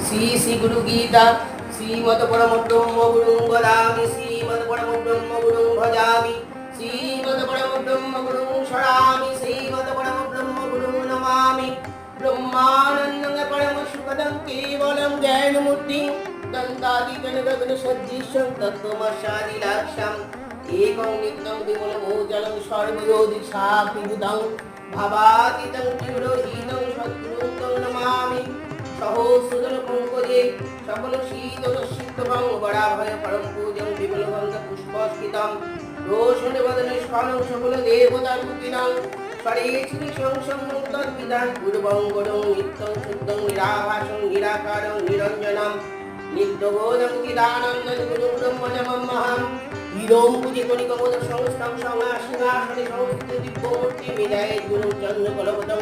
শ্রী শ্রী গুরু গীতা শ্রীমদ পরম ব্রহ্ম গুরুং বদামি শ্রীমদ পরম ব্রহ্ম গুরুং ভজামি শ্রীমদ পরম ব্রহ্ম গুরুং শরামি শ্রীমদ পরম ব্রহ্ম গুরুং নমামি ব্রহ্মানন্দং পরম সুখদং কেবলং জ্ঞানমূর্তিং দন্তাদিগণ গগন সদৃশং তত্ত্বমস্যাদিলাক্ষাং একং নিত্যং বিমলভূষণং সর্বযোধি সাক্ষিভূতং ভাবাতীতং তীব্রহীনং সদ্গুরুং তং নমামি সহস্রজন পঙ্কজে সকল শীতল সিদ্ধভং বরাভয় পরম পূজং বিমলভঙ্গ পুষ্পস্ফীতম রোষণে বদনে স্ফলং সকল দেবতা রূপিণং স্বরে শ্রী সংসং তদ্বিধান পূর্বং গণং নিত্যং শুদ্ধং নিরাভাসং নিরাকারং নিরঞ্জনম নিত্যবোধং চিদানন্দং গুরুং ব্রহ্মণমহং ইদং পুজি কণিকবোধ সংস্থং সংসিংহাসনে সংস্থিত দিব্যমূর্তি বিদায় গুরুং চন্দ্রকলপতং